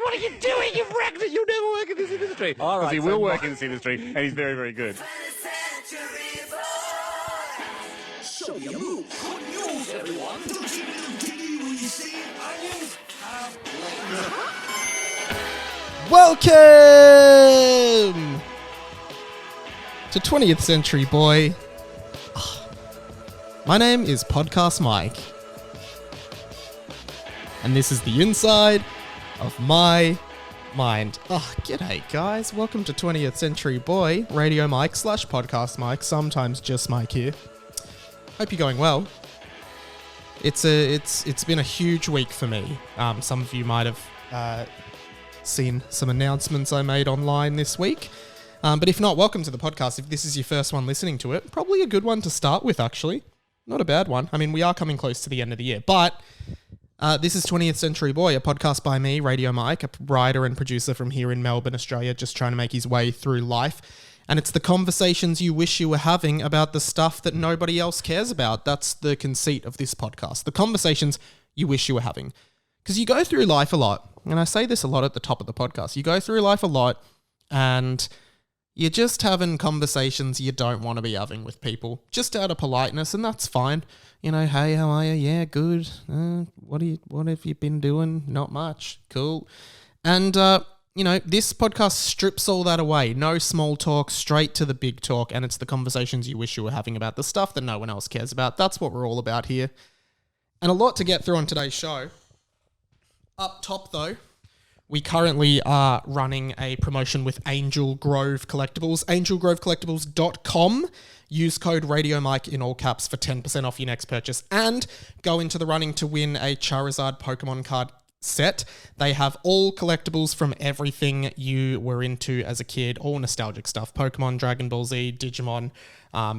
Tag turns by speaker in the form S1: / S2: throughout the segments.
S1: what are you doing? You've wrecked it. You'll never work in this industry.
S2: All right,
S1: Because he will work in this industry, and he's very, very good.
S3: Show your move. Good news, everyone. Don't you little giddy when you see onions?
S4: Welcome to 20th Century Boy. My name is Podcast Mike, and this is the inside of my mind. G'day guys, welcome to 20th Century Boy, Radio Mike / Podcast Mike, sometimes just Mike here. Hope you're going well. It's been a huge week for me. Some of you might have seen some announcements I made online this week. But if not, welcome to the podcast. If this is your first one listening to it, probably a good one to start with, actually. Not a bad one. I mean, we are coming close to the end of the year, but this is 20th Century Boy, a podcast by me, Radio Mike, a writer and producer from here in Melbourne, Australia, just trying to make his way through life. And it's the conversations you wish you were having about the stuff that nobody else cares about. That's the conceit of this podcast. The conversations you wish you were having. Because you go through life a lot, and I say this a lot at the top of the podcast, you go through life a lot, and you're just having conversations you don't want to be having with people, just out of politeness, and that's fine. You know, hey, how are you? Yeah, good. What have you been doing? Not much. Cool. And, you know, this podcast strips all that away. No small talk, straight to the big talk, and it's the conversations you wish you were having about the stuff that no one else cares about. That's what we're all about here. And a lot to get through on today's show. Up top, though, we currently are running a promotion with Angel Grove Collectibles. angelgrovecollectibles.com. Use code RadioMike in all caps for 10% off your next purchase and go into the running to win a Charizard Pokemon card set. They have all collectibles from everything you were into as a kid, all nostalgic stuff. Pokemon, Dragon Ball Z, Digimon,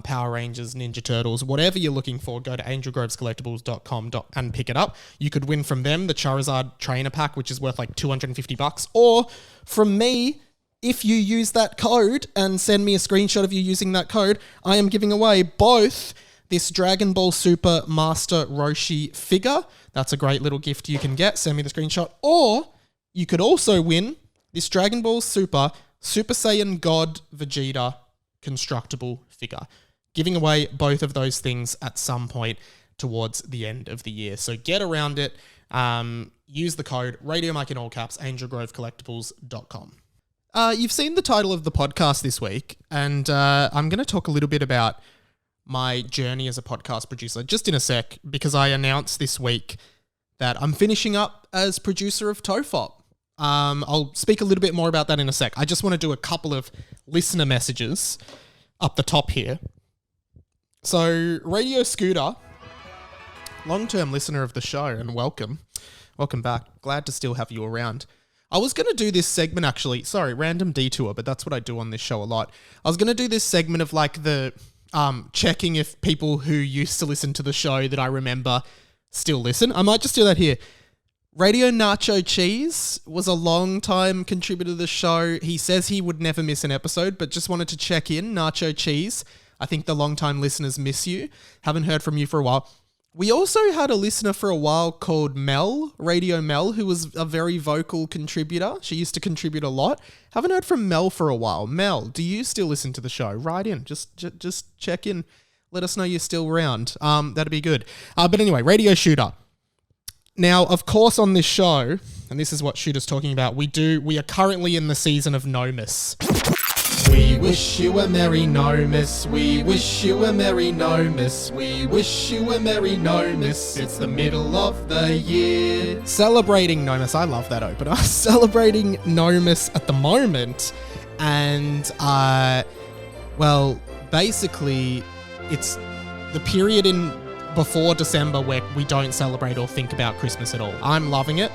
S4: Power Rangers, Ninja Turtles, whatever you're looking for, go to angelgrovescollectibles.com and pick it up. You could win from them the Charizard Trainer Pack, which is worth like $250, or from me, if you use that code and send me a screenshot of you using that code, I am giving away both this Dragon Ball Super Master Roshi figure. That's a great little gift you can get. Send me the screenshot. Or you could also win this Dragon Ball Super Saiyan God Vegeta constructible figure. Giving away both of those things at some point towards the end of the year. So get around it. Use the code RadioMike in all caps, angelgrovecollectibles.com. You've seen the title of the podcast this week, and I'm going to talk a little bit about my journey as a podcast producer just in a sec, because I announced this week that I'm finishing up as producer of Tofop. I'll speak a little bit more about that in a sec. I just want to do a couple of listener messages up the top here. So, Radio Scooter, long-term listener of the show, and welcome. Welcome back. Glad to still have you around. I was going to do this segment actually, sorry, random detour, but that's what I do on this show a lot. I was going to do this segment of like the checking if people who used to listen to the show that I remember still listen. I might just do that here. Radio Nacho Cheese was a long-time contributor to the show. He says he would never miss an episode, but just wanted to check in. Nacho Cheese, I think the long-time listeners miss you. Haven't heard from you for a while. We also had a listener for a while called Mel, Radio Mel, who was a very vocal contributor. She used to contribute a lot. Haven't heard from Mel for a while. Mel, do you still listen to the show? Write in. Just check in. Let us know you're still around. That'd be good. But anyway, Radio Shooter. Now, of course, on this show, and this is what Shooter's talking about, we are currently in the season of Nomus. We wish you a Merry Nomus. We wish you a Merry Nomus. We wish you a Merry Nomus. It's the middle of the year. Celebrating Nomus. I love that opener. Celebrating Nomus at the moment. And, well, basically, it's the period in before December where we don't celebrate or think about Christmas at all. I'm loving it.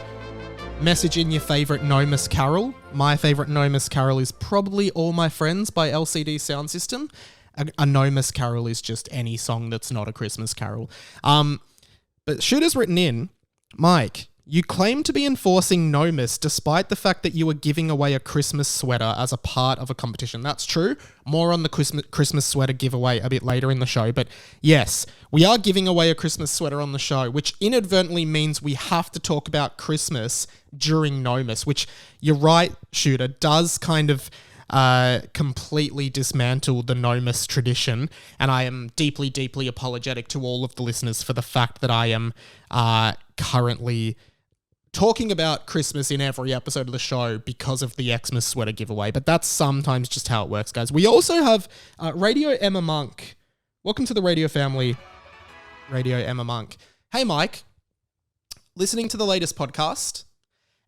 S4: Message in your favourite Nomus carol. My favourite Nomus carol is probably All My Friends by LCD Sound System. A Nomus carol is just any song that's not a Christmas carol. But Shooter's written in, Mike, You claim to be enforcing Nomus despite the fact that you were giving away a Christmas sweater as a part of a competition. That's true. More on the Christmas sweater giveaway a bit later in the show. But yes, we are giving away a Christmas sweater on the show, which inadvertently means we have to talk about Christmas during Nomus, which you're right, Shooter, does kind of completely dismantle the Nomus tradition. And I am deeply, deeply apologetic to all of the listeners for the fact that I am currently talking about Christmas in every episode of the show because of the Xmas sweater giveaway, but that's sometimes just how it works, guys. We also have Radio Emma Monk. Welcome to the radio family, Radio Emma Monk. Hey, Mike. Listening to the latest podcast,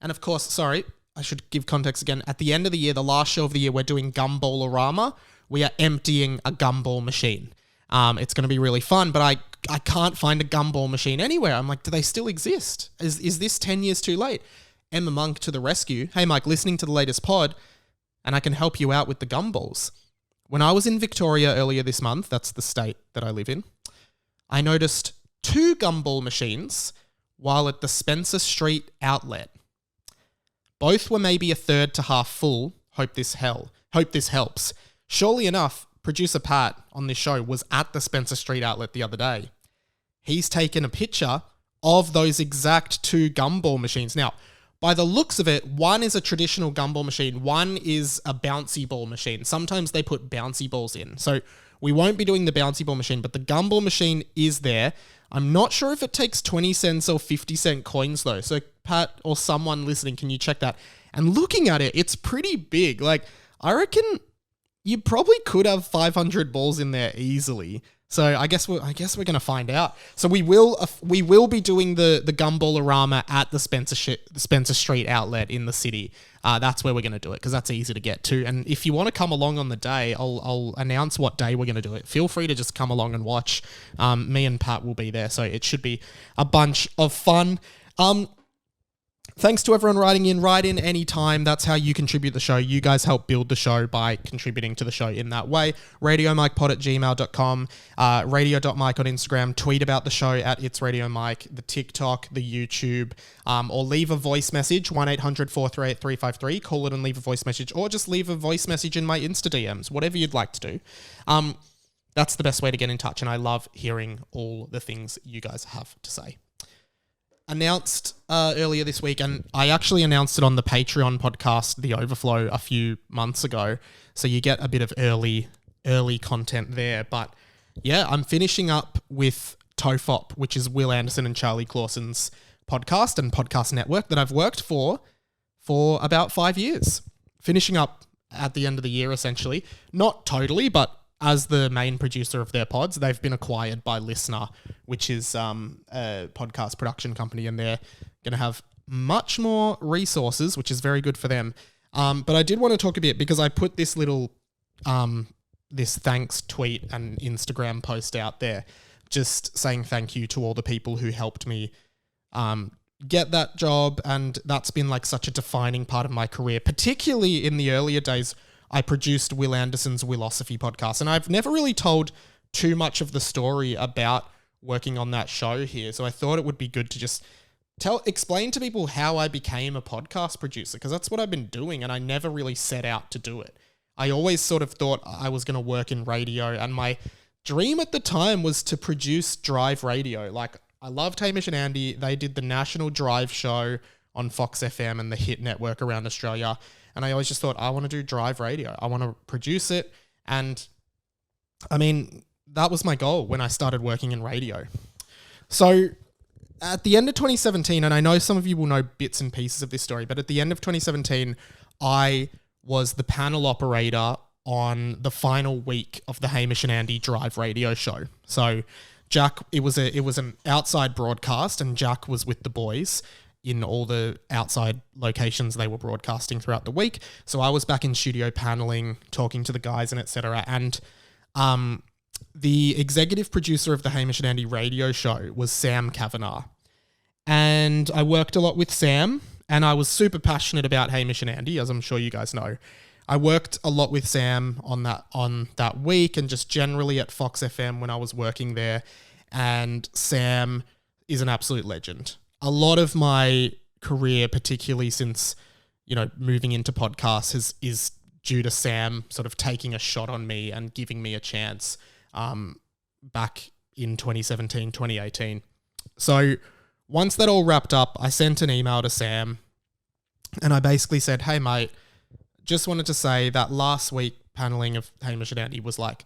S4: and of course, sorry, I should give context again. At the end of the year, the last show of the year, we're doing Gumball-orama. We are emptying a gumball machine. It's going to be really fun, but I can't find a gumball machine anywhere. I'm like, do they still exist? Is this 10 years too late? Emma Monk to the rescue. Hey, Mike, listening to the latest pod, and I can help you out with the gumballs. When I was in Victoria earlier this month, that's the state that I live in, I noticed 2 gumball machines while at the Spencer Street outlet. Both were maybe a third to half full. Hope this helps. Surely enough, producer Pat on this show was at the Spencer Street outlet the other day. He's taken a picture of those exact 2 gumball machines. Now, by the looks of it, one is a traditional gumball machine, one is a bouncy ball machine. Sometimes they put bouncy balls in. So we won't be doing the bouncy ball machine, but the gumball machine is there. I'm not sure if it takes 20 cents or 50 cent coins though. So Pat or someone listening, can you check that? And looking at it, it's pretty big. Like, I reckon you probably could have 500 balls in there easily. So I guess we're going to find out. So we will be doing the Gumball-orama at the Spencer Street outlet in the city. That's where we're going to do it because that's easy to get to. And if you want to come along on the day, I'll announce what day we're going to do it. Feel free to just come along and watch. Me and Pat will be there, so it should be a bunch of fun. Thanks to everyone writing in. Write in anytime. That's how you contribute the show. You guys help build the show by contributing to the show in that way. RadioMikePod@gmail.com, radio.mike on Instagram. Tweet about the show at It's Radio Mike, the TikTok, the YouTube, or leave a voice message, 1-800-438-353. Call it and leave a voice message, or just leave a voice message in my Insta DMs, whatever you'd like to do. That's the best way to get in touch, and I love hearing all the things you guys have to say. Announced earlier this week, and I actually announced it on the Patreon podcast, The Overflow, a few months ago, so you get a bit of early content there. But yeah, I'm finishing up with TOEFOP, which is Will Anderson and Charlie Clausen's podcast and podcast network that I've worked for about 5 years. Finishing up at the end of the year, essentially. Not totally, but as the main producer of their pods, they've been acquired by Listener, which is a podcast production company, and they're going to have much more resources, which is very good for them. But I did want to talk a bit because I put this little this thanks tweet and Instagram post out there just saying thank you to all the people who helped me get that job, and that's been like such a defining part of my career, particularly in the earlier days. I produced Will Anderson's Willosophy podcast, and I've never really told too much of the story about working on that show here. So I thought it would be good to just explain to people how I became a podcast producer, because that's what I've been doing, and I never really set out to do it. I always sort of thought I was going to work in radio, and my dream at the time was to produce Drive Radio. Like, I loved Hamish and Andy. They did the National Drive show on Fox FM and the Hit Network around Australia. And I always just thought, I want to do Drive Radio. I want to produce it. And I mean, that was my goal when I started working in radio. So at the end of 2017, and I know some of you will know bits and pieces of this story, but at the end of 2017, I was the panel operator on the final week of the Hamish and Andy Drive Radio show. So Jack, it was an outside broadcast, and Jack was with the boys in all the outside locations they were broadcasting throughout the week. So I was back in studio paneling, talking to the guys and etc. And the executive producer of the Hamish and Andy radio show was Sam Kavanagh. And I worked a lot with Sam, and I was super passionate about Hamish and Andy, as I'm sure you guys know. I worked a lot with Sam on that week, and just generally at Fox FM when I was working there. And Sam is an absolute legend. a lot of my career, particularly since, moving into podcasts is due to Sam sort of taking a shot on me and giving me a chance back in 2017, 2018. So once that all wrapped up, I sent an email to Sam and I basically said, hey, mate, just wanted to say that last week paneling of Hamish and Andy was like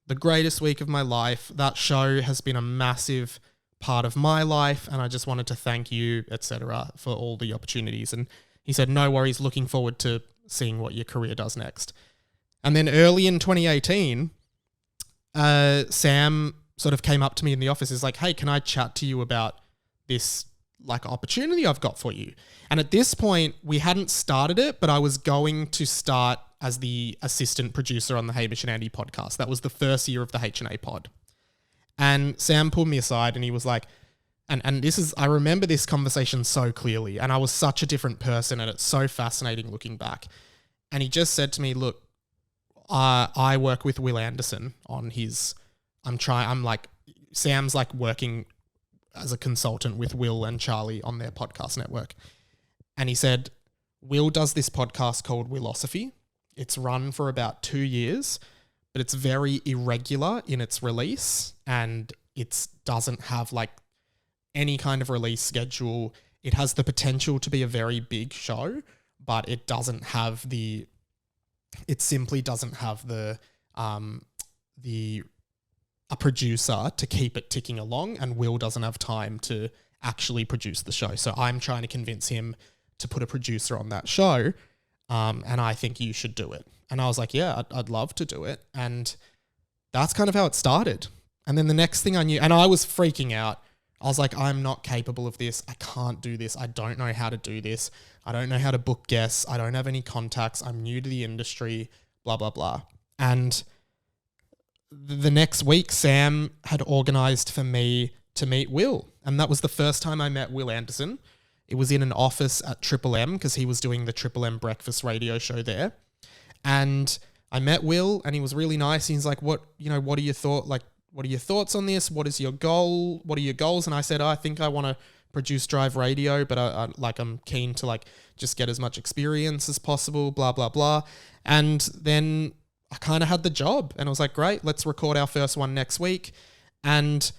S4: the greatest week of my life. That show has been a massive part of my life and I just wanted to thank you, etc., for all the opportunities. And he said, no worries, looking forward to seeing what your career does next. And then early in 2018, Sam sort of came up to me in the office, is like, hey, can I chat to you about this like opportunity I've got for you? And at this point, we hadn't started it, but I was going to start as the assistant producer on the Hamish and Andy podcast. That was the first year of the H&A pod. And Sam pulled me aside and he was like, and this is, I remember this conversation so clearly, and I was such a different person and it's so fascinating looking back. And he just said to me, look, I work with Will Anderson on his, Sam's like working as a consultant with Will and Charlie on their podcast network. And he said, Will does this podcast called Willosophy. It's run for about 2 years, but it's very irregular in its release and it doesn't have like any kind of release schedule. It has the potential to be a very big show, but it simply doesn't have a producer to keep it ticking along, and Will doesn't have time to actually produce the show. So I'm trying to convince him to put a producer on that show, and I think you should do it. And I was like, yeah, I'd love to do it. And that's kind of how it started. And then the next thing I knew, and I was freaking out, I was like, I'm not capable of this. I can't do this. I don't know how to do this. I don't know how to book guests. I don't have any contacts. I'm new to the industry, blah, blah, blah. And the next week, Sam had organised for me to meet Will. And that was the first time I met Will Anderson. It was in an office at Triple M because he was doing the Triple M breakfast radio show there. And I met Will and he was really nice. He's like, what are your thoughts on this? What is your goal? What are your goals? And I said, I think I want to produce Drive Radio, but I'm keen to like just get as much experience as possible, blah, blah, blah. And then I kind of had the job and I was like, great, let's record our first one next week. And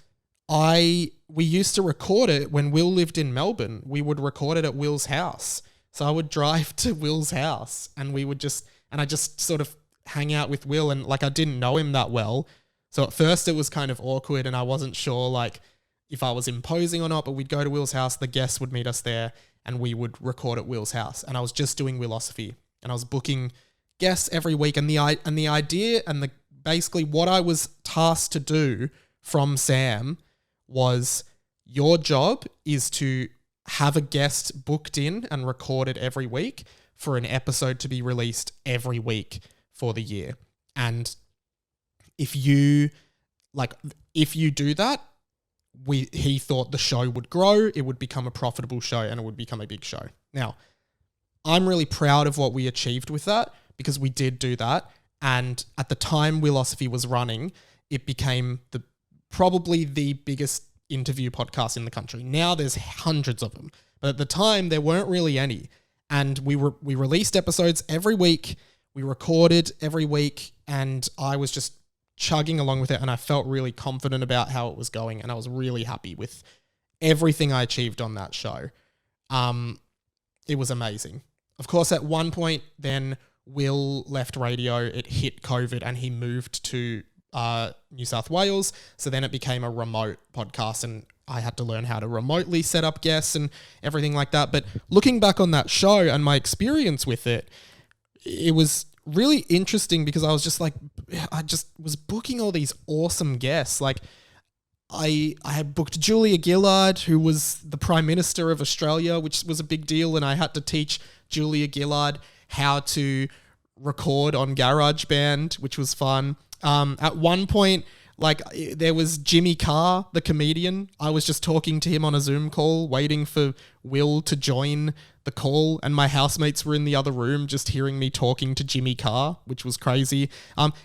S4: we used to record it when Will lived in Melbourne. We would record it at Will's house. So I would drive to Will's house and I just sort of hang out with Will, and like I didn't know him that well. So at first it was kind of awkward and I wasn't sure like if I was imposing or not, but we'd go to Will's house, the guests would meet us there and we would record at Will's house. And I was just doing Willosophy and I was booking guests every week. And the idea and basically what I was tasked to do from Sam was, your job is to have a guest booked in and recorded every week for an episode to be released every week for the year. And if you do that, he thought the show would grow, it would become a profitable show, and it would become a big show. Now, I'm really proud of what we achieved with that because we did do that. And at the time Willosophy was running, it became probably the biggest interview podcast in the country. Now there's hundreds of them, but at the time there weren't really any. And we released episodes every week. We recorded every week, and I was just chugging along with it, and I felt really confident about how it was going, and I was really happy with everything I achieved on that show. It was amazing. Of course, at one point then Will left radio, it hit COVID, and he moved to New South Wales, so then it became a remote podcast, and I had to learn how to remotely set up guests and everything like that. But looking back on that show and my experience with it, it was really interesting because I just was booking all these awesome guests. Like I had booked Julia Gillard, who was the Prime Minister of Australia, which was a big deal. And I had to teach Julia Gillard how to record on GarageBand, which was fun. At one point, there was Jimmy Carr, the comedian. I was just talking to him on a Zoom call, waiting for Will to join the call, and my housemates were in the other room just hearing me talking to Jimmy Carr, which was crazy.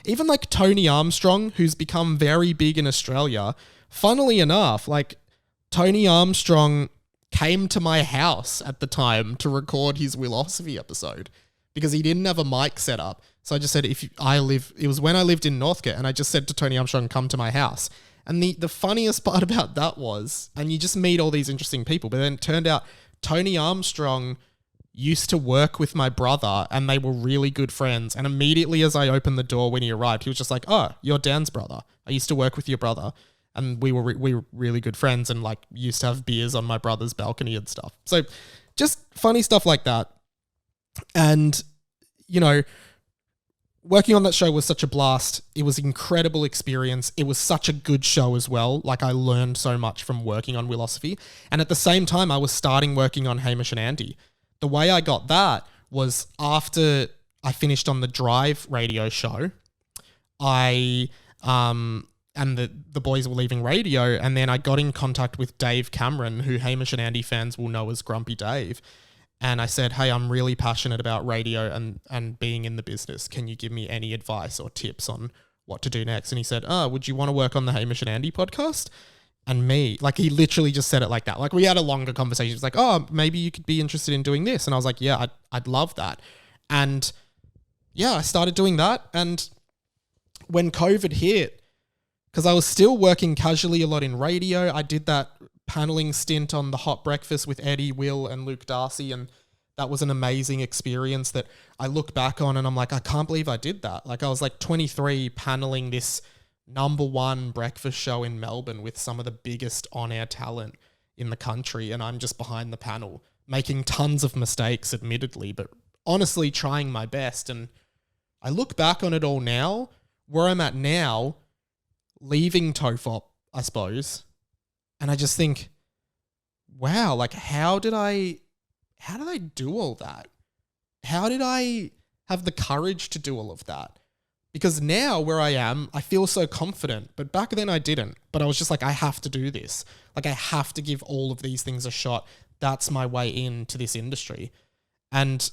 S4: Even like Tony Armstrong, who's become very big in Australia. Funnily enough, like Tony Armstrong came to my house at the time to record his Willosophy episode because he didn't have a mic set up. So I just said, it was when I lived in Northcote, and I just said to Tony Armstrong, come to my house. And the funniest part about that was, and you just meet all these interesting people, but then it turned out Tony Armstrong used to work with my brother and they were really good friends. And immediately as I opened the door when he arrived, he was just like, oh, you're Dan's brother. I used to work with your brother. And we were really good friends and like used to have beers on my brother's balcony and stuff. So just funny stuff like that. And, you know, working on that show was such a blast. It was an incredible experience. It was such a good show as well. Like I learned so much from working on Willosophy. And at the same time, I was starting working on Hamish and Andy. The way I got that was after I finished on the Drive radio show, and the boys were leaving radio, and then I got in contact with Dave Cameron, who Hamish and Andy fans will know as Grumpy Dave. And I said, hey, I'm really passionate about radio and being in the business. Can you give me any advice or tips on what to do next? And he said, would you want to work on the Hamish and Andy podcast? And me, like he literally just said it like that. Like we had a longer conversation. He was like, oh, maybe you could be interested in doing this. And I was like, yeah, I'd love that. And yeah, I started doing that. And when COVID hit, because I was still working casually a lot in radio, I did that paneling stint on the Hot Breakfast with Eddie, Will, and Luke Darcy, and that was an amazing experience that I look back on and I'm like, I can't believe I did that. Like I was like 23 paneling this #1 breakfast show in Melbourne with some of the biggest on-air talent in the country, and I'm just behind the panel, making tons of mistakes, admittedly, but honestly trying my best. And I look back on it all now, where I'm at now, leaving Tofop, I suppose, and I just think, wow, like how did I do all that? How did I have the courage to do all of that? Because now where I am, I feel so confident, but back then I didn't. But I was just like, I have to do this. Like I have to give all of these things a shot. That's my way into this industry. And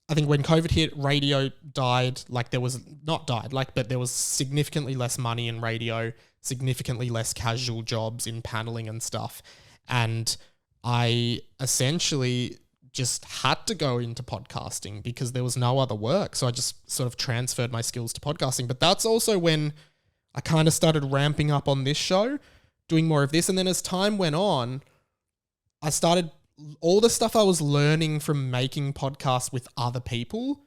S4: I think when COVID hit, radio died. Like there was not died, like, but there was significantly less money in radio, significantly less casual jobs in paneling and stuff. And I essentially just had to go into podcasting because there was no other work. So I just sort of transferred my skills to podcasting. But that's also when I kind of started ramping up on this show, doing more of this. And then as time went on, I started all the stuff I was learning from making podcasts with other people,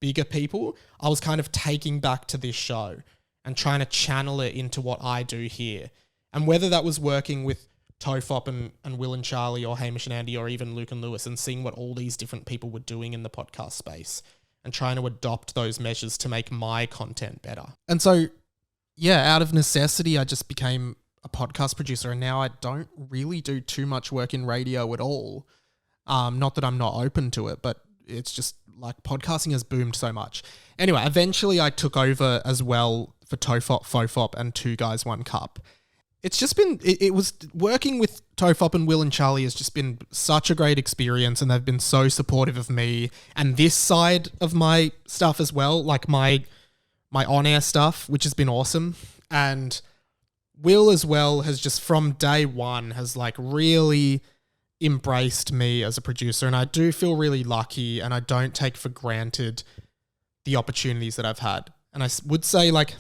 S4: bigger people, I was kind of taking back to this show and trying to channel it into what I do here. And whether that was working with Tofop and Will and Charlie or Hamish and Andy or even Luke and Lewis and seeing what all these different people were doing in the podcast space and trying to adopt those measures to make my content better. And so, yeah, out of necessity, I just became a podcast producer, and now I don't really do too much work in radio at all. Not that I'm not open to it, but it's just like podcasting has boomed so much. Anyway, eventually I took over as well for Tofop, Fofop, and Two Guys, One Cup. It's just been, it was working with Tofop and Will and Charlie has just been such a great experience, and they've been so supportive of me and this side of my stuff as well, like my on-air stuff, which has been awesome. And Will as well has just from day one has like really embraced me as a producer, and I do feel really lucky, and I don't take for granted the opportunities that I've had. And I would say like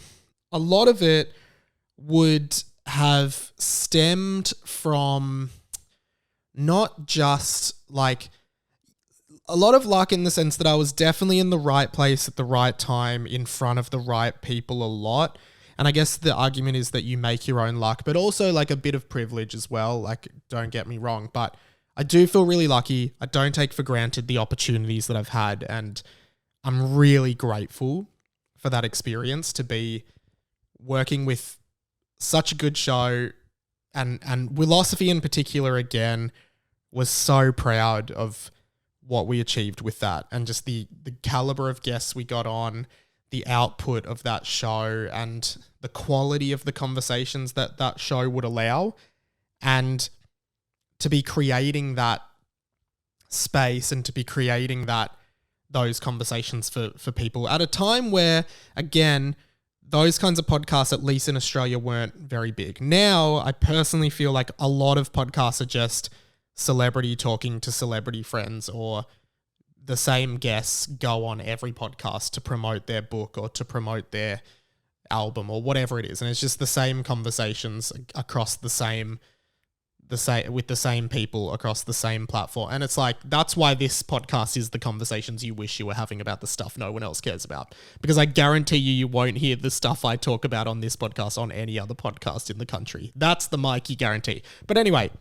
S4: a lot of it would have stemmed from not just like a lot of luck in the sense that I was definitely in the right place at the right time in front of the right people a lot. And I guess the argument is that you make your own luck, but also like a bit of privilege as well. Like, don't get me wrong, but I do feel really lucky. I don't take for granted the opportunities that I've had, and I'm really grateful for that experience to be working with such a good show. And Willosophy in particular, again, was so proud of what we achieved with that, and just the caliber of guests we got on, the output of that show, and the quality of the conversations that that show would allow. And to be creating that space and to be creating those conversations for people at a time where, again, those kinds of podcasts, at least in Australia, weren't very big. Now, I personally feel like a lot of podcasts are just celebrity talking to celebrity friends, or the same guests go on every podcast to promote their book or to promote their album or whatever it is. And it's just the same conversations across the same with the same people across the same platform. And it's like, that's why this podcast is the conversations you wish you were having about the stuff no one else cares about. Because I guarantee you won't hear the stuff I talk about on this podcast on any other podcast in the country. That's the Mikey guarantee. But anyway,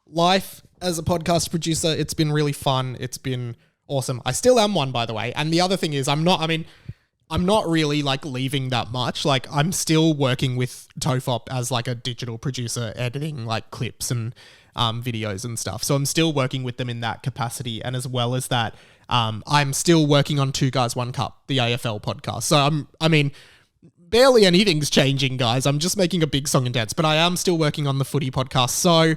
S4: life as a podcast producer, it's been really fun. It's been awesome. I still am one, by the way. And the other thing is, I'm not really like leaving that much. Like, I'm still working with Tofop as like a digital producer, editing like clips and videos and stuff. So I'm still working with them in that capacity. And as well as that, I'm still working on Two Guys, One Cup, the AFL podcast. So barely anything's changing, guys. I'm just making a big song and dance, but I am still working on the footy podcast. So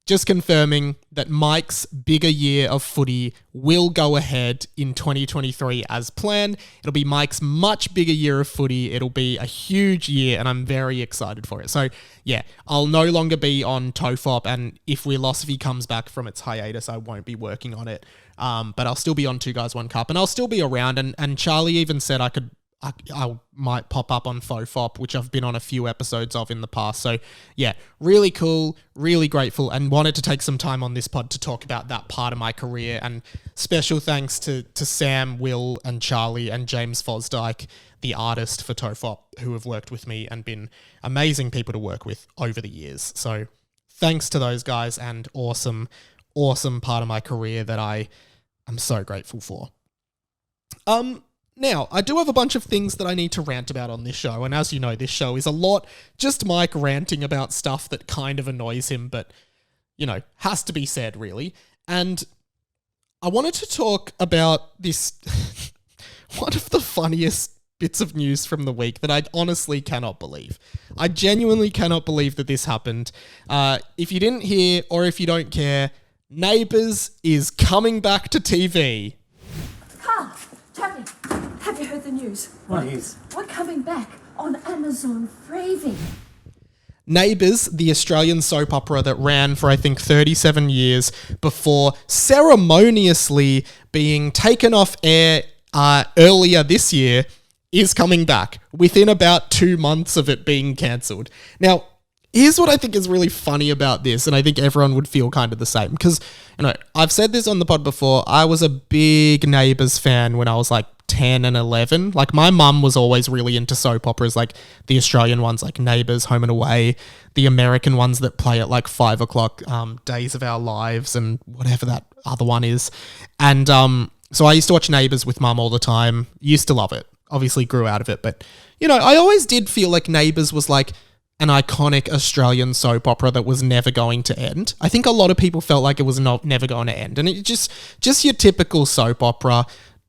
S4: just confirming that Mike's bigger year of footy will go ahead in 2023 as planned. It'll be Mike's much bigger year of footy. It'll be a huge year, and I'm very excited for it. So, yeah, I'll no longer be on Tofop, and if Philosophy comes back from its hiatus, I won't be working on it. But I'll still be on Two Guys, One Cup, and I'll still be around. And Charlie even said I might pop up on Fofop, which I've been on a few episodes of in the past. So yeah, really cool, really grateful, and wanted to take some time on this pod to talk about that part of my career. And special thanks to Sam, Will, and Charlie, and James Fosdyke, the artist for Tofop, who have worked with me and been amazing people to work with over the years. So thanks to those guys, and awesome part of my career that I am so grateful for. Now, I do have a bunch of things that I need to rant about on this show, and as you know, this show is a lot just Mike ranting about stuff that kind of annoys him, but, you know, has to be said, really. And I wanted to talk about this, one of the funniest bits of news from the week that I honestly cannot believe. I genuinely cannot believe that this happened. If you didn't hear, or if you don't care, Neighbours is coming back to TV.
S2: Carl, Tony, have you heard the news?
S3: What is?
S2: We're coming back on Amazon Freevee.
S4: Neighbours, the Australian soap opera that ran for, I think, 37 years before ceremoniously being taken off air earlier this year, is coming back within about 2 months of it being cancelled. Now, here's what I think is really funny about this, and I think everyone would feel kind of the same, because, you know, I've said this on the pod before, I was a big Neighbours fan when I was like 10 and 11. Like, my mum was always really into soap operas, like the Australian ones like Neighbours, Home and Away, the American ones that play at like 5 o'clock, Days of Our Lives, and whatever that other one is. And so I used to watch Neighbours with mum all the time, used to love it, obviously grew out of it, but, you know, I always did feel like Neighbours was like an iconic Australian soap opera that was never going to end. I think a lot of people felt like it was never going to end. And it just your typical soap opera,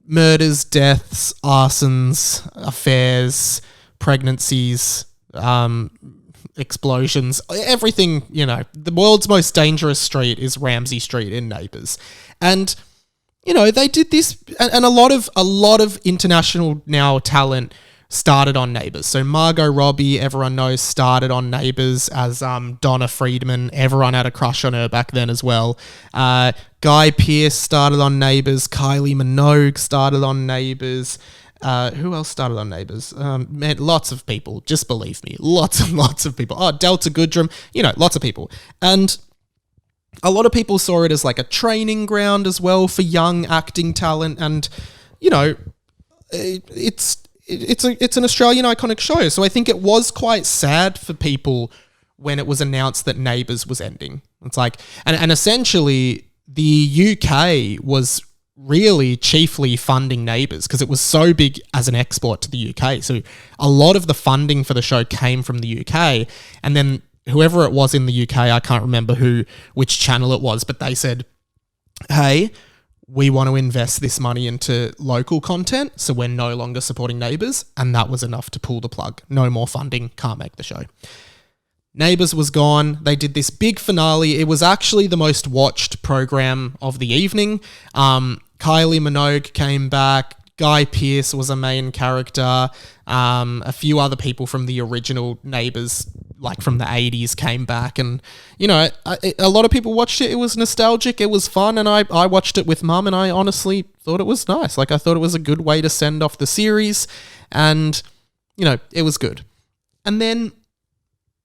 S4: murders, deaths, arsons, affairs, pregnancies, explosions, everything, you know. The world's most dangerous street is Ramsay Street in Neighbours. And, you know, they did this, and a lot of international now talent started on Neighbours. So Margot Robbie, everyone knows, started on Neighbours as Donna Friedman. Everyone had a crush on her back then as well. Guy Pearce started on Neighbours. Kylie Minogue started on Neighbours. Who else started on Neighbours? Man, lots of people. Just believe me. Lots and lots of people. Oh, Delta Goodrem. You know, lots of people. And a lot of people saw it as like a training ground as well for young acting talent. And, you know, it's an Australian iconic show. So I think it was quite sad for people when it was announced that Neighbours was ending. It's like, and essentially the UK was really chiefly funding Neighbours because it was so big as an export to the UK. So a lot of the funding for the show came from the UK. And then whoever it was in the UK, I can't remember which channel it was, but they said, hey, we want to invest this money into local content, so we're no longer supporting Neighbours, and that was enough to pull the plug. No more funding, can't make the show. Neighbours was gone. They did this big finale. It was actually the most watched program of the evening. Kylie Minogue came back. Guy Pearce was a main character. A few other people from the original Neighbours, like from the 80s, came back. And, you know, a lot of people watched it. It was nostalgic. It was fun. And I watched it with Mum, and I honestly thought it was nice. Like, I thought it was a good way to send off the series. And, you know, it was good. And then,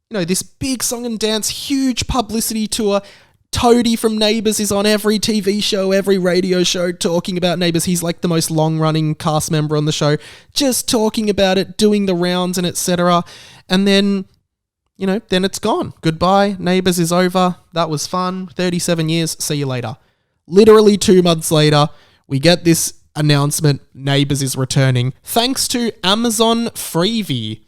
S4: you know, this big song and dance, huge publicity tour. Toadie from Neighbours is on every TV show, every radio show talking about Neighbours. He's like the most long-running cast member on the show, just talking about it, doing the rounds and etc. And then, you know, then it's gone. Goodbye. Neighbours is over. That was fun. 37 years. See you later. Literally 2 months later, we get this announcement. Neighbours is returning thanks to Amazon Freevee.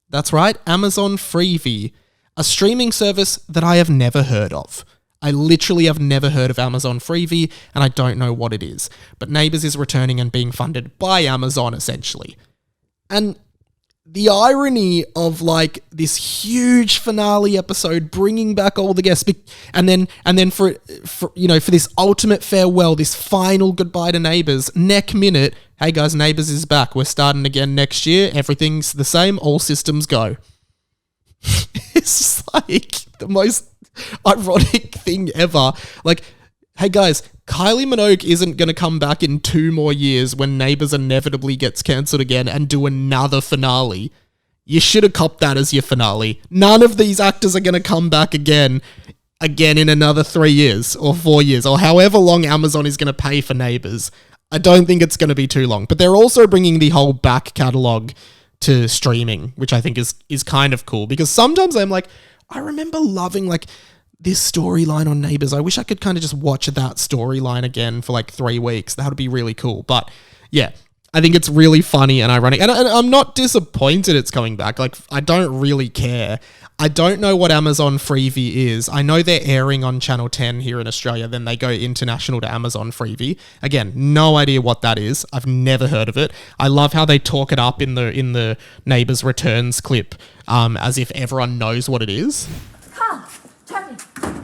S4: That's right, Amazon Freevee, a streaming service that I have never heard of. I literally have never heard of Amazon Freevee, and I don't know what it is. But Neighbours is returning and being funded by Amazon, essentially. And the irony of, like, this huge finale episode bringing back all the guests, and then for you know, for this ultimate farewell, this final goodbye to Neighbours, neck minute, hey guys, Neighbours is back. We're starting again next year. Everything's the same. All systems go. It's like the most ironic thing ever. Like, hey guys, Kylie Minogue isn't going to come back in 2 more years when Neighbours inevitably gets cancelled again and do another finale. You should have copped that as your finale. None of these actors are going to come back again in another 3 years or 4 years or however long Amazon is going to pay for Neighbours. I don't think it's going to be too long. But they're also bringing the whole back catalogue to streaming, which I think is kind of cool, because sometimes I'm like, I remember loving like this storyline on Neighbours. I wish I could kind of just watch that storyline again for like 3 weeks. That would be really cool. But yeah, I think it's really funny and ironic. And I'm not disappointed it's coming back. Like, I don't really care. I don't know what Amazon Freevee is. I know they're airing on Channel 10 here in Australia. Then they go international to Amazon Freevee. Again, no idea what that is. I've never heard of it. I love how they talk it up in the Neighbours Returns clip, as if everyone knows what it is.
S2: Carl, Tony,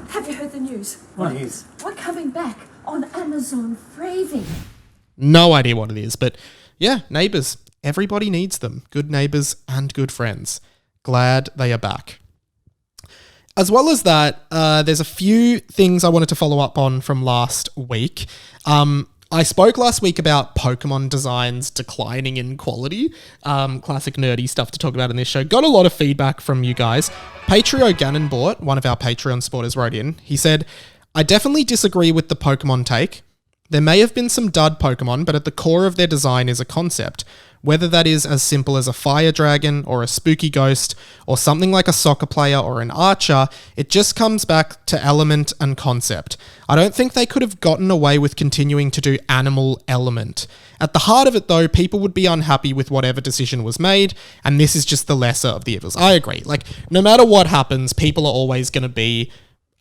S2: have you heard the news?
S3: What is?
S2: We're coming back on Amazon Freevee.
S4: No idea what it is, but yeah, Neighbours. Everybody needs them. Good neighbours and good friends. Glad they are back. As well as that, there's a few things I wanted to follow up on from last week. I spoke last week about Pokemon designs declining in quality. Classic nerdy stuff to talk about in this show. Got a lot of feedback from you guys. Patrio Gannon-Bort, one of our Patreon supporters, wrote in. He said, I definitely disagree with the Pokemon take. There may have been some dud Pokemon, but at the core of their design is a concept. Whether that is as simple as a fire dragon or a spooky ghost or something like a soccer player or an archer, it just comes back to element and concept. I don't think they could have gotten away with continuing to do animal element. At the heart of it though, people would be unhappy with whatever decision was made, and this is just the lesser of the evils. I agree. Like, no matter what happens, people are always going to be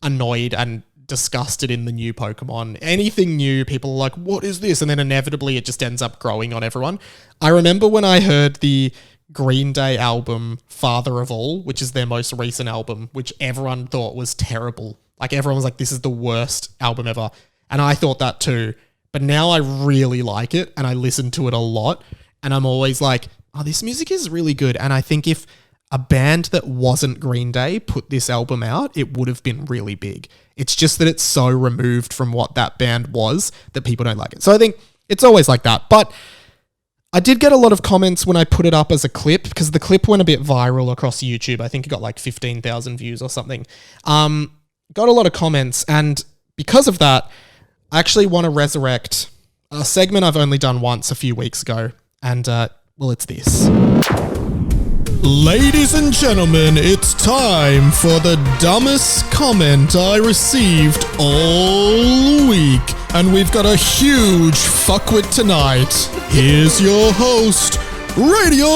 S4: annoyed and disgusted in the new Pokemon. Anything new, people are like, what is this? And then inevitably it just ends up growing on everyone. I remember when I heard the Green Day album, Father of All, which is their most recent album, which everyone thought was terrible. Like, everyone was like, this is the worst album ever. And I thought that too. But now I really like it and I listen to it a lot. And I'm always like, oh, this music is really good. And I think if a band that wasn't Green Day put this album out, it would have been really big. It's just that it's so removed from what that band was that people don't like it. So I think it's always like that. But I did get a lot of comments when I put it up as a clip, because the clip went a bit viral across YouTube. I think it got like 15,000 views or something. Got a lot of comments, and because of that, I actually want to resurrect a segment I've only done once a few weeks ago. And, well, it's this. Ladies and gentlemen, it's time for the dumbest comment I received all week. And we've got a huge fuckwit tonight. Here's your host, Radio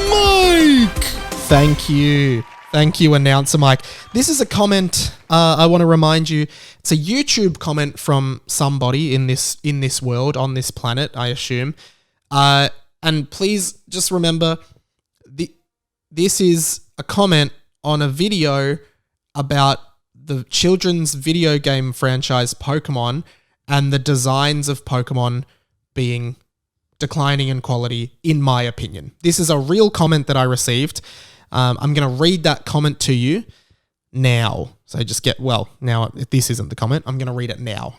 S4: Mike. Thank you. Thank you, Announcer Mike. This is a comment, I want to remind you, it's a YouTube comment from somebody in this world, on this planet, I assume. And please just remember, this is a comment on a video about the children's video game franchise Pokemon and the designs of Pokemon being declining in quality, in my opinion. This is a real comment that I received. I'm going to read that comment to you now. So now this isn't the comment. I'm going to read it now.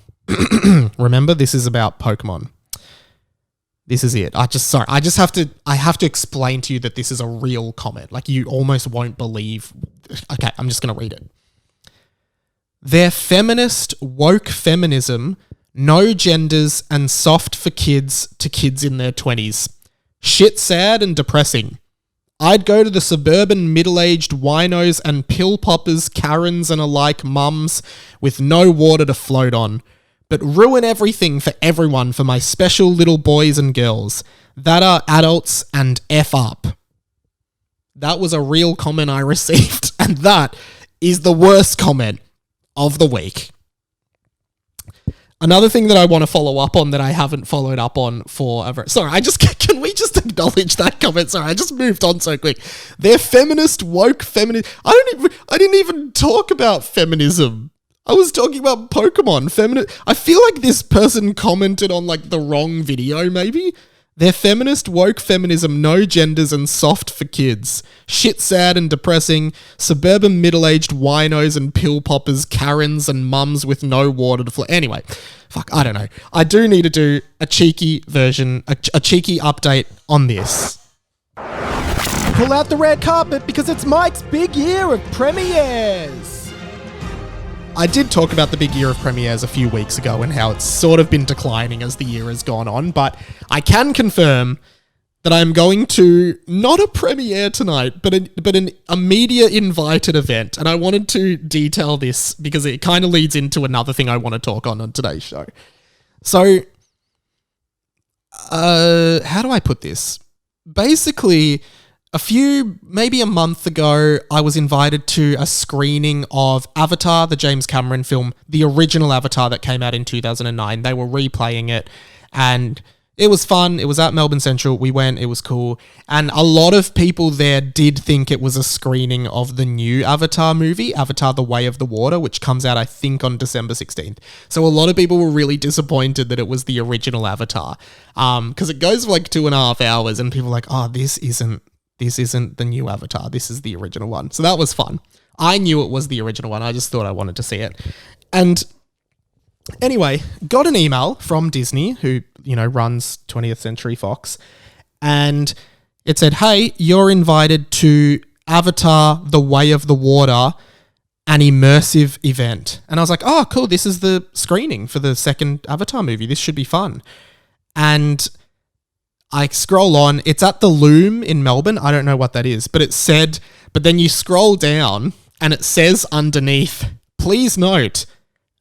S4: Remember, this is about Pokemon. This is it. I have to explain to you that this is a real comment. Like, you almost won't believe. Okay, I'm just going to read it. Their feminist, woke feminism, no genders and soft for kids to kids in their 20s. Shit sad and depressing. I'd go to the suburban middle-aged winos and pill poppers, Karens and alike mums with no water to float on, but ruin everything for everyone for my special little boys and girls that are adults and F up. That was a real comment I received, and that is the worst comment of the week. Another thing that I want to follow up on that I haven't followed up on forever. Sorry, can we just acknowledge that comment? Sorry, I just moved on so quick. They're feminist, woke feminist. I didn't even talk about feminism. I was talking about Pokemon. I feel like this person commented on like the wrong video, maybe. They're feminist, woke feminism, no genders and soft for kids. Shit sad and depressing. Suburban middle-aged winos and pill poppers, Karens and mums with no water to flow. Anyway, I don't know. I do need to do a cheeky version, a cheeky update on this. Pull out the red carpet because it's Mike's big year of premieres. I did talk about the big year of premieres a few weeks ago and how it's sort of been declining as the year has gone on, but I can confirm that I'm going to not a premiere tonight, but a media invited event, and I wanted to detail this because it kind of leads into another thing I want to talk on today's show. So, how do I put this? Basically, maybe a month ago, I was invited to a screening of Avatar, the James Cameron film, the original Avatar that came out in 2009. They were replaying it, and it was fun. It was at Melbourne Central. We went. It was cool. And a lot of people there did think it was a screening of the new Avatar movie, Avatar: The Way of the Water, which comes out, I think, on December 16th. So a lot of people were really disappointed that it was the original Avatar, because it goes for like 2.5 hours, and people were like, oh, this isn't the new Avatar. This is the original one. So that was fun. I knew it was the original one. I just thought I wanted to see it. And anyway, got an email from Disney, who, runs 20th Century Fox. And it said, hey, you're invited to Avatar: The Way of the Water, an immersive event. And I was like, oh, cool. This is the screening for the second Avatar movie. This should be fun. And I scroll on, it's at the Loom in Melbourne. I don't know what that is, but but then you scroll down and it says underneath, please note,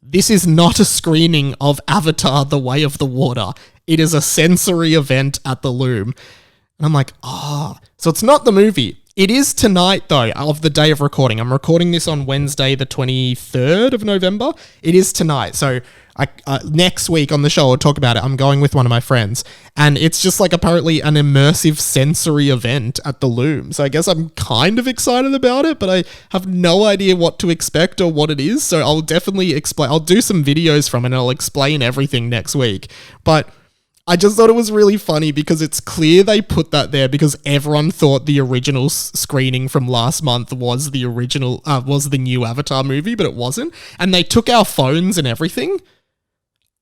S4: this is not a screening of Avatar: The Way of the Water. It is a sensory event at the Loom. And I'm like, so it's not the movie. It is tonight, though, of the day of recording. I'm recording this on Wednesday, the 23rd of November. It is tonight. So next week on the show, I'll talk about it. I'm going with one of my friends. And it's just like apparently an immersive sensory event at the Loom. So I guess I'm kind of excited about it, but I have no idea what to expect or what it is. So I'll definitely explain. I'll do some videos from it and I'll explain everything next week. But I just thought it was really funny because it's clear they put that there because everyone thought the original screening from last month was the original, was the new Avatar movie, but it wasn't. And they took our phones and everything.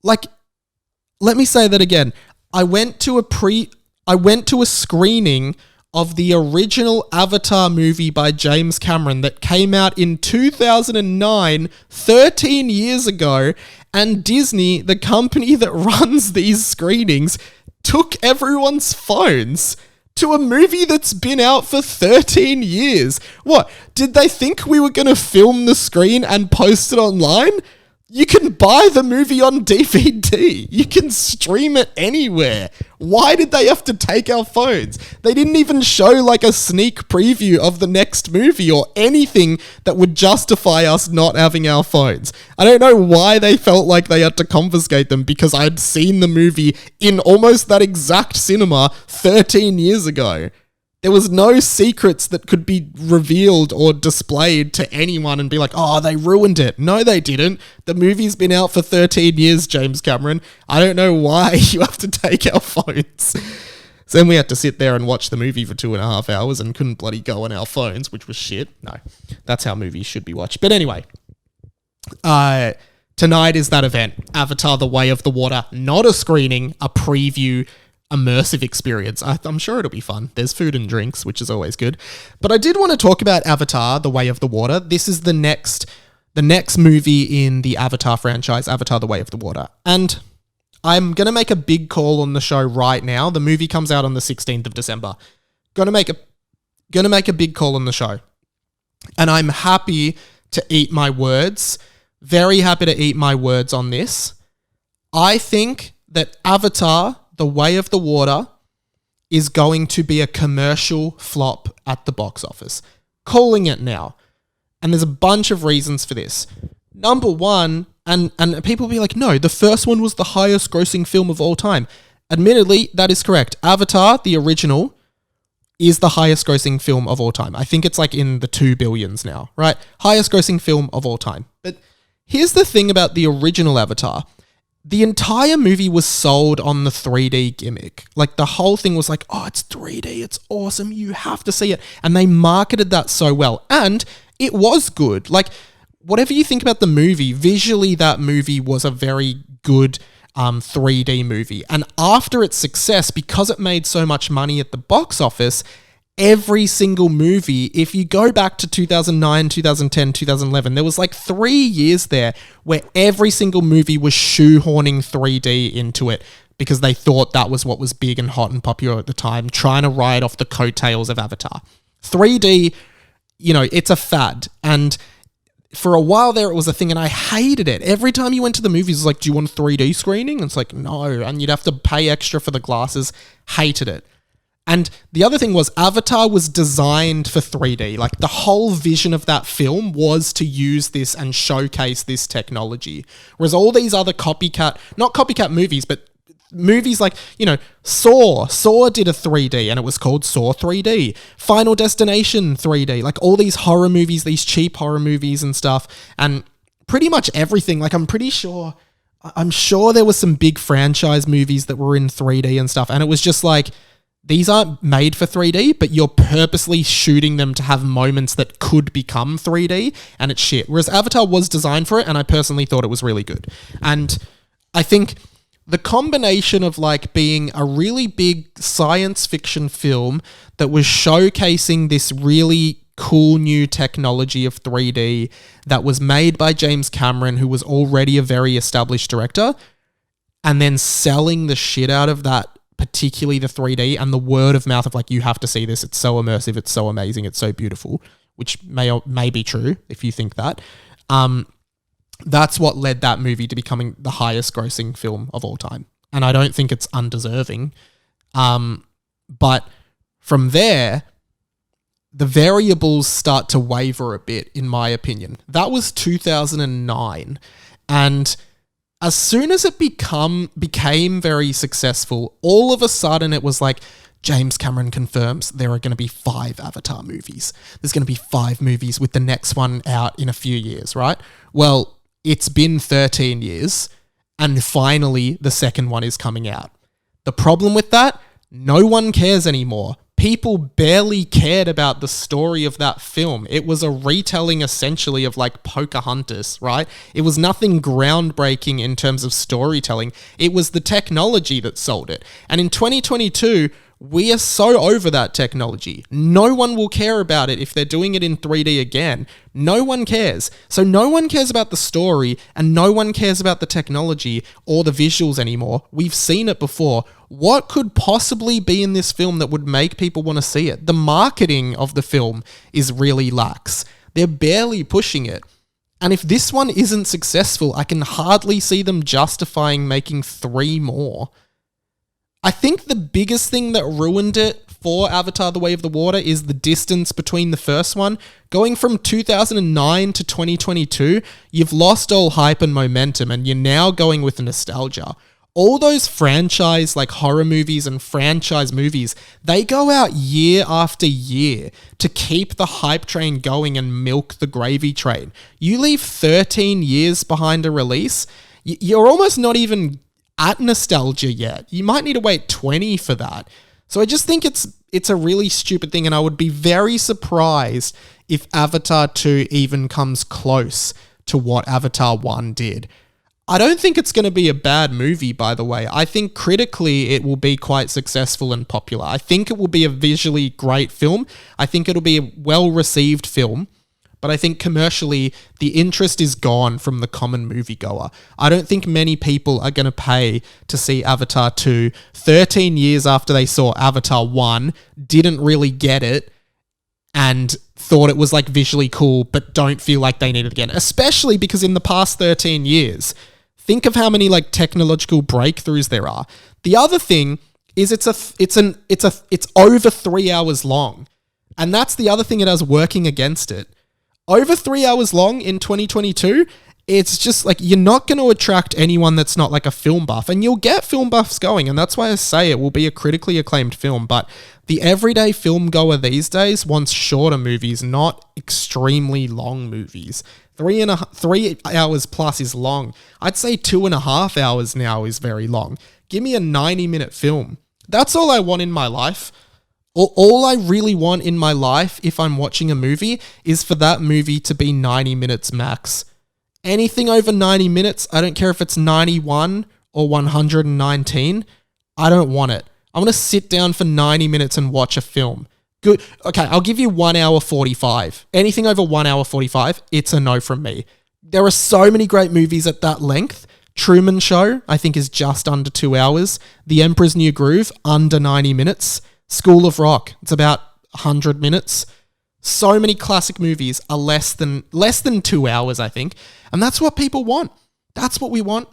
S4: Like, let me say that again. I went to a screening of the original Avatar movie by James Cameron that came out in 2009, 13 years ago, and Disney, the company that runs these screenings, took everyone's phones to a movie that's been out for 13 years. What? Did they think we were going to film the screen and post it online? You can buy the movie on DVD. You can stream it anywhere. Why did they have to take our phones? They didn't even show like a sneak preview of the next movie or anything that would justify us not having our phones. I don't know why they felt like they had to confiscate them because I'd seen the movie in almost that exact cinema 13 years ago. There was no secrets that could be revealed or displayed to anyone and be like, oh, they ruined it. No, they didn't. The movie's been out for 13 years, James Cameron. I don't know why you have to take our phones. So then we had to sit there and watch the movie for 2.5 hours and couldn't bloody go on our phones, which was shit. No, that's how movies should be watched. But anyway, tonight is that event, Avatar: The Way of the Water. Not a screening, a preview, immersive experience. I'm sure it'll be fun. There's food and drinks, which is always good. But I did want to talk about Avatar: The Way of the Water. This is the next movie in the Avatar franchise, Avatar: The Way of the Water. And I'm going to make a big call on the show right now. The movie comes out on the 16th of December. Going to make a big call on the show. And I'm happy to eat my words. Very happy to eat my words on this. I think that Avatar: The Way of the Water is going to be a commercial flop at the box office. Calling it now. And there's a bunch of reasons for this. Number one, and people will be like, no, the first one was the highest grossing film of all time. Admittedly, that is correct. Avatar, the original, is the highest grossing film of all time. I think it's like in the 2 billions now, right? Highest grossing film of all time. But here's the thing about the original Avatar. The entire movie was sold on the 3D gimmick. Like, the whole thing was like, oh, it's 3D, it's awesome, you have to see it. And they marketed that so well. And it was good. Like, whatever you think about the movie, visually that movie was a very good 3D movie. And after its success, because it made so much money at the box office, every single movie, if you go back to 2009, 2010, 2011, there was like 3 years there where every single movie was shoehorning 3D into it because they thought that was what was big and hot and popular at the time, trying to ride off the coattails of Avatar. 3D, it's a fad. And for a while there, it was a thing, and I hated it. Every time you went to the movies, it was like, do you want a 3D screening? And it's like, no. And you'd have to pay extra for the glasses. Hated it. And the other thing was, Avatar was designed for 3D. Like, the whole vision of that film was to use this and showcase this technology. Whereas all these other not copycat movies, but movies like, Saw did a 3D and it was called Saw 3D. Final Destination 3D. Like, all these horror movies, these cheap horror movies and stuff. And pretty much everything. Like, I'm sure there was some big franchise movies that were in 3D and stuff. And it was just like, these aren't made for 3D, but you're purposely shooting them to have moments that could become 3D, and it's shit. Whereas Avatar was designed for it, and I personally thought it was really good. And I think the combination of like being a really big science fiction film that was showcasing this really cool new technology of 3D that was made by James Cameron, who was already a very established director, and then selling the shit out of that, particularly the 3D, and the word of mouth of like, you have to see this, it's so immersive, it's so amazing, it's so beautiful, which may be true if you think that. That's what led that movie to becoming the highest grossing film of all time. And I don't think it's undeserving. But from there, the variables start to waver a bit, in my opinion. That was 2009. And as soon as it became very successful, all of a sudden it was like, James Cameron confirms there are going to be 5 Avatar movies. There's going to be 5 movies with the next one out in a few years, right? Well, it's been 13 years and finally the second one is coming out. The problem with that, no one cares anymore. People barely cared about the story of that film. It was a retelling essentially of like Pocahontas, right? It was nothing groundbreaking in terms of storytelling. It was the technology that sold it. And in 2022, we are so over that technology. No one will care about it if they're doing it in 3D again. No one cares. So no one cares about the story and no one cares about the technology or the visuals anymore. We've seen it before. What could possibly be in this film that would make people want to see it? The marketing of the film is really lax. They're barely pushing it. And if this one isn't successful, I can hardly see them justifying making 3 more. I think the biggest thing that ruined it for Avatar: The Way of the Water is the distance between the first one. Going from 2009 to 2022, you've lost all hype and momentum and you're now going with nostalgia. all those franchise, like horror movies and franchise movies, they go out year after year to keep the hype train going and milk the gravy train. You leave 13 years behind a release, you're almost not even at nostalgia yet. You might need to wait 20 for that. So I just think it's a really stupid thing, and I would be very surprised if Avatar 2 even comes close to what Avatar 1 did. I don't think it's going to be a bad movie, by the way. I think critically it will be quite successful and popular. I think it will be a visually great film. I think it'll be a well-received film. But I think commercially, the interest is gone from the common moviegoer. I don't think many people are going to pay to see Avatar 2 13 years after they saw Avatar 1, didn't really get it, and thought it was like visually cool, but don't feel like they need it again. Especially because in the past 13 years, think of how many like technological breakthroughs there are. The other thing is it's over 3 hours long. And that's the other thing it has working against it. Over 3 hours long in 2022, it's just like you're not going to attract anyone that's not like a film buff, and you'll get film buffs going, and that's why I say it will be a critically acclaimed film. But the everyday film goer these days wants shorter movies, not extremely long movies. 3 hours plus is long. I'd say 2.5 hours now is very long. Give me a 90-minute film. That's all I want in my life. All I really want in my life, if I'm watching a movie, is for that movie to be 90 minutes max. Anything over 90 minutes, I don't care if it's 91 or 119, I don't want it. I want to sit down for 90 minutes and watch a film. Good. Okay, I'll give you 1 hour 45. Anything over 1 hour 45, it's a no from me. There are so many great movies at that length. Truman Show, I think, is just under 2 hours. The Emperor's New Groove, under 90 minutes. School of Rock, it's about 100 minutes. So many classic movies are less than 2 hours, I think. And that's what people want. That's what we want.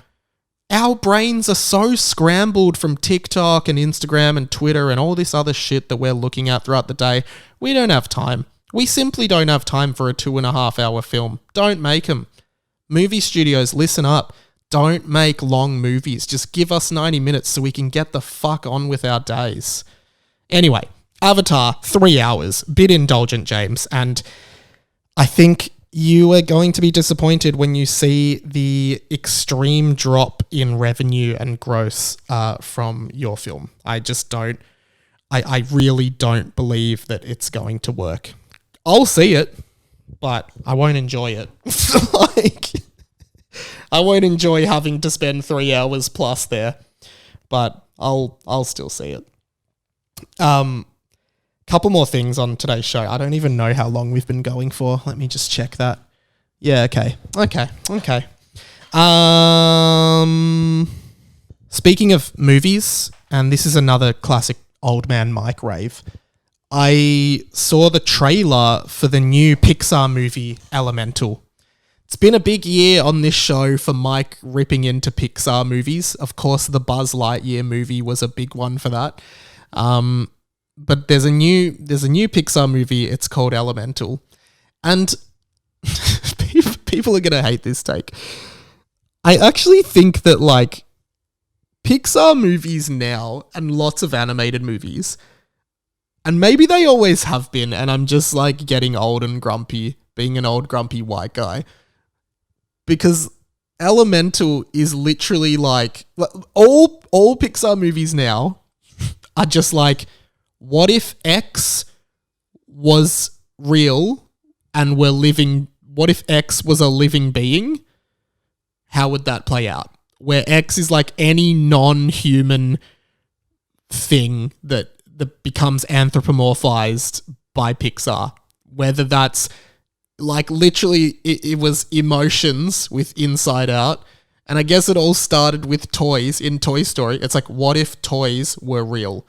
S4: Our brains are so scrambled from TikTok and Instagram and Twitter and all this other shit that we're looking at throughout the day. We don't have time. We simply don't have time for a 2.5 hour film. Don't make them. Movie studios, listen up. Don't make long movies. Just give us 90 minutes so we can get the fuck on with our days. Anyway, Avatar, 3 hours. Bit indulgent, James. And I think you are going to be disappointed when you see the extreme drop in revenue and gross from your film. I just don't. I really don't believe that it's going to work. I'll see it, but I won't enjoy it. I won't enjoy having to spend 3 hours plus there, but I'll still see it. Couple more things on today's show. I don't even know how long we've been going for. Let me just check that. Yeah, okay. Speaking of movies, and this is another classic old man Mike rave, I saw the trailer for the new Pixar movie, Elemental. It's been a big year on this show for Mike ripping into Pixar movies. Of course, the Buzz Lightyear movie was a big one for that. But there's a new Pixar movie. It's called Elemental, and people are gonna hate this take. I actually think that like Pixar movies now and lots of animated movies, and maybe they always have been, and I'm just like getting old and grumpy, being an old grumpy white guy, because Elemental is literally like all Pixar movies now are just like, what if X was real and what if X was a living being? How would that play out? Where X is like any non-human thing that becomes anthropomorphized by Pixar. Whether that's like literally it was emotions with Inside Out. And I guess it all started with toys in Toy Story. It's like, what if toys were real?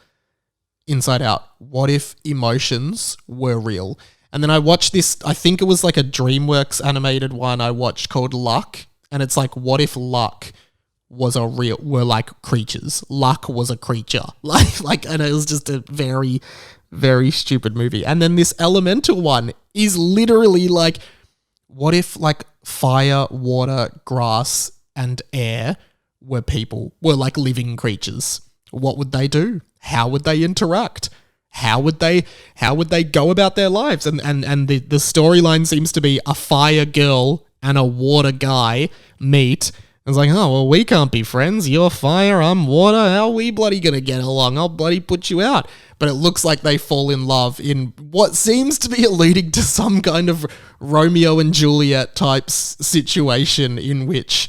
S4: Inside Out. What if emotions were real? And then I watched this, I think it was like a DreamWorks animated one I watched called Luck. And it's like, what if Luck were like creatures? Luck was a creature. And it was just a very, very stupid movie. And then this Elemental one is literally like, what if like fire, water, grass, and air were people, were like living creatures, what would they do? How would they interact? How would they go about their lives? And the storyline seems to be a fire girl and a water guy meet. It's like, oh, well, we can't be friends. You're fire, I'm water. How are we bloody gonna get along? I'll bloody put you out. But it looks like they fall in love in what seems to be alluding to some kind of Romeo and Juliet type situation in which,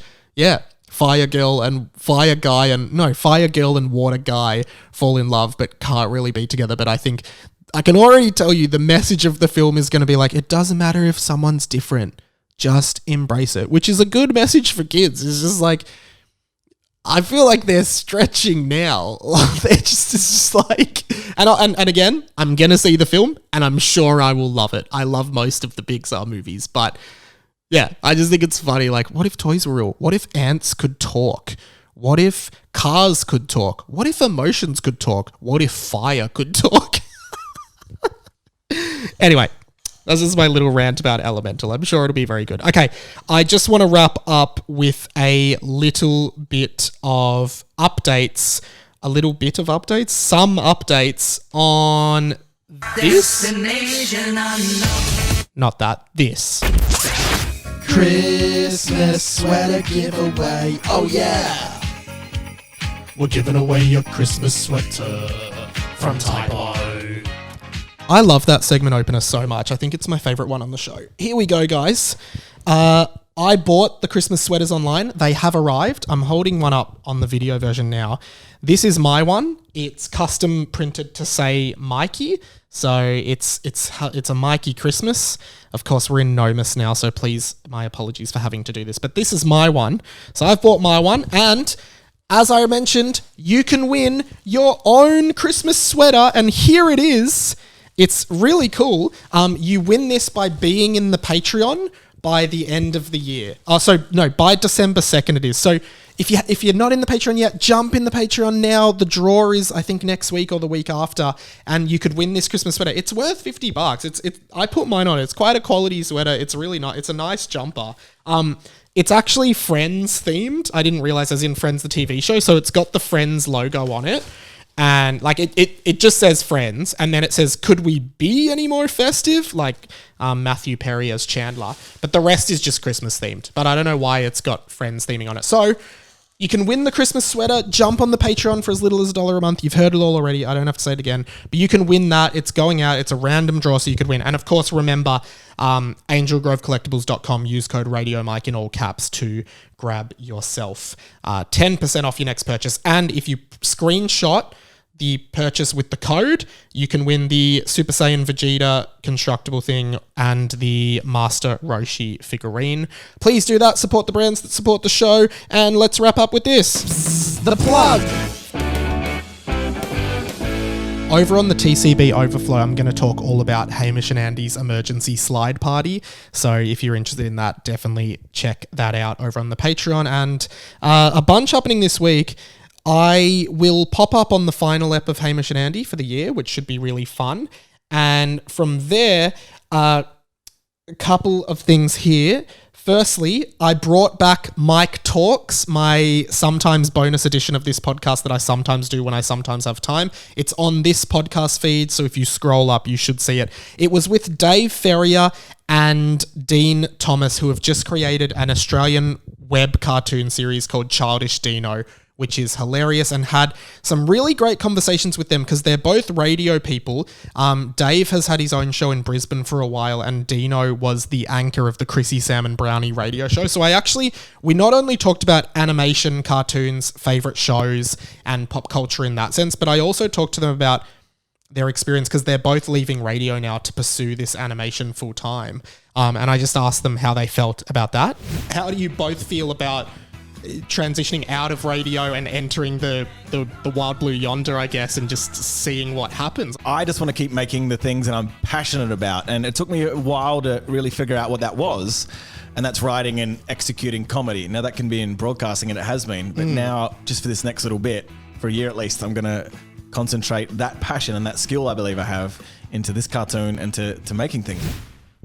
S4: fire girl and water guy fall in love but can't really be together. But I think I can already tell you the message of the film is going to be like, it doesn't matter if someone's different, just embrace it, which is a good message for kids. It's just like, I feel like they're stretching now. They're just, it's just like, and again, I'm going to see the film and I'm sure I will love it. I love most of the Pixar movies, but yeah, I just think it's funny. Like, what if toys were real? What if ants could talk? What if cars could talk? What if emotions could talk? What if fire could talk? Anyway, that's just my little rant about Elemental. I'm sure it'll be very good. Okay, I just want to wrap up with a little bit of updates. Some updates on this. Not that, this. Christmas sweater giveaway. Oh yeah! We're giving away your Christmas sweater from Typo. I love that segment opener so much. I think it's my favorite one on the show. Here we go, guys. I bought the Christmas sweaters online. They have arrived. I'm holding one up on the video version now. This is my one. It's custom printed to say Mikey. So it's a Mikey Christmas. Of course, we're in Nomus now, so please, my apologies for having to do this. But this is my one. So I've bought my one, and as I mentioned, you can win your own Christmas sweater, and here it is. It's really cool. You win this by being in the Patreon by the end of the year. By December 2nd it is. So if you're not in the Patreon yet, jump in the Patreon now. The draw is, I think, next week or the week after, and you could win this Christmas sweater. It's worth $50. I put mine on. It's quite a quality sweater. It's really nice. It's a nice jumper. It's actually Friends themed. I didn't realize as in Friends the TV show. So it's got the Friends logo on it. And like it just says Friends, and then it says, could we be any more festive? Like Matthew Perry as Chandler. But the rest is just Christmas themed. But I don't know why it's got Friends theming on it. So you can win the Christmas sweater. Jump on the Patreon for as little as $1 a month. You've heard it all already. I don't have to say it again. But you can win that. It's going out. It's a random draw, so you could win. And of course, remember, angelgrovecollectibles.com. Use code RadioMike in all caps to grab yourself 10% off your next purchase. And if you screenshot the purchase with the code, you can win the Super Saiyan Vegeta constructible thing and the Master Roshi figurine. Please do that. Support the brands that support the show. And let's wrap up with this. The plug. Over on the TCB Overflow, I'm going to talk all about Hamish and Andy's emergency slide party. So if you're interested in that, definitely check that out over on the Patreon. And a bunch happening this week. I will pop up on the final ep of Hamish and Andy for the year, which should be really fun. And from there, a couple of things here. Firstly, I brought back Mike Talks, my sometimes bonus edition of this podcast that I sometimes do when I sometimes have time. It's on this podcast feed, so if you scroll up, you should see it. It was with Dave Ferrier and Dean Thomas, who have just created an Australian web cartoon series called Childish Dino, which is hilarious, and had some really great conversations with them because they're both radio people. Dave has had his own show in Brisbane for a while, and Dino was the anchor of the Chrissy, Sam and Brownie radio show. So we not only talked about animation, cartoons, favourite shows, and pop culture in that sense, but I also talked to them about their experience because they're both leaving radio now to pursue this animation full time. And I just asked them how they felt about that. How do you both feel about transitioning out of radio and entering the wild blue yonder, I guess, and just seeing what happens?
S5: I just want to keep making the things that I'm passionate about, and it took me a while to really figure out what that was, and that's writing and executing comedy. Now that can be in broadcasting, and it has been, but now just for this next little bit, for a year at least, I'm going to concentrate that passion and that skill I believe I have into this cartoon and to making things.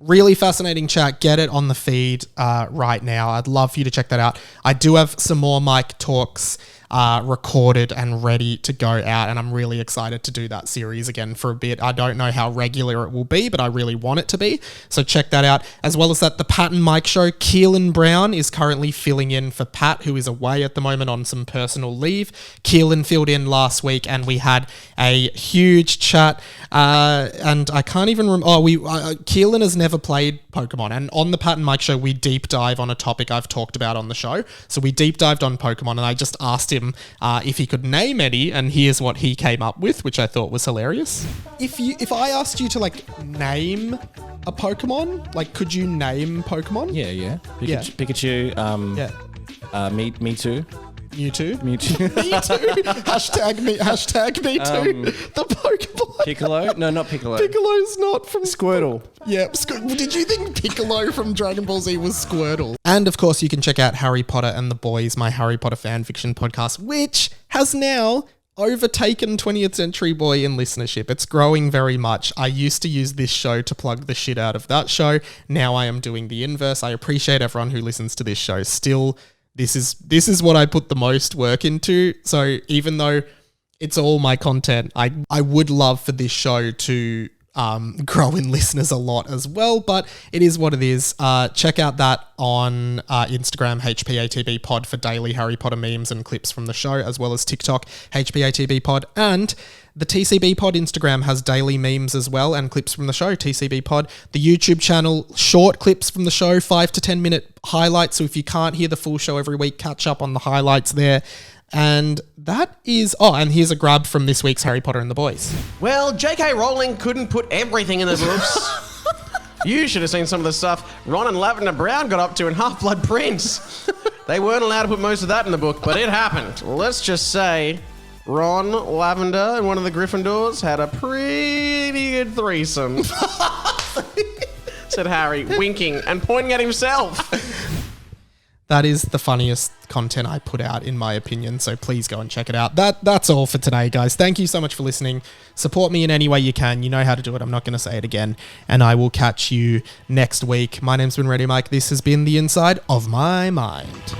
S4: Really fascinating chat. Get it on the feed right now. I'd love for you to check that out. I do have some more Mike talks recorded and ready to go out, and I'm really excited to do that series again for a bit. I don't know how regular it will be, but I really want it to be. So check that out. As well as that, the Pat and Mike show. Keelan Brown is currently filling in for Pat, who is away at the moment on some personal leave. Keelan filled in last week, and we had a huge chat. And I can't even remember. Keelan has never played Pokemon, and on the Pat and Mike show, we deep dive on a topic I've talked about on the show. So we deep dived on Pokemon, and I just asked him if he could name any, and here's what he came up with, which I thought was hilarious. If I asked you to name a Pokemon, could you name Pokemon?
S6: Yeah.
S4: Yeah.
S6: Pikachu. Me too.
S4: Mewtwo.
S6: Me too.
S4: Me too. Hashtag me too. The Pokemon.
S6: Piccolo? No, not Piccolo.
S4: Piccolo's not from
S6: Squirtle.
S4: Yeah, did you think Piccolo from Dragon Ball Z was Squirtle? And of course, you can check out Harry Potter and the Boys, my Harry Potter fanfiction podcast, which has now overtaken 20th Century Boy in listenership. It's growing very much. I used to use this show to plug the shit out of that show. Now I am doing the inverse. I appreciate everyone who listens to this show. Still, this is what I put the most work into. So even though it's all my content, I would love for this show to grow in listeners a lot as well, but it is what it is. Check out that on Instagram, HPATB Pod, for daily Harry Potter memes and clips from the show, as well as TikTok, HPATB Pod, and the TCB Pod Instagram has daily memes as well and clips from the show, TCB Pod. The YouTube channel, short clips from the show, 5 to 10 minute highlights. So if you can't hear the full show every week, catch up on the highlights there. And that is... Oh, and here's a grab from this week's Harry Potter and the Boys.
S7: Well, J.K. Rowling couldn't put everything in the books. You should have seen some of the stuff Ron and Lavender Brown got up to in Half-Blood Prince. They weren't allowed to put most of that in the book, but it happened. Let's just say Ron, Lavender, and one of the Gryffindors had a pretty good threesome. Said Harry, winking and pointing at himself.
S4: That is the funniest content I put out, in my opinion, so please go and check it out. That's all for today, guys. Thank you so much for listening. Support me in any way you can. You know how to do it. I'm not going to say it again. And I will catch you next week. My name's been Radio Mike. This has been The Inside of My Mind.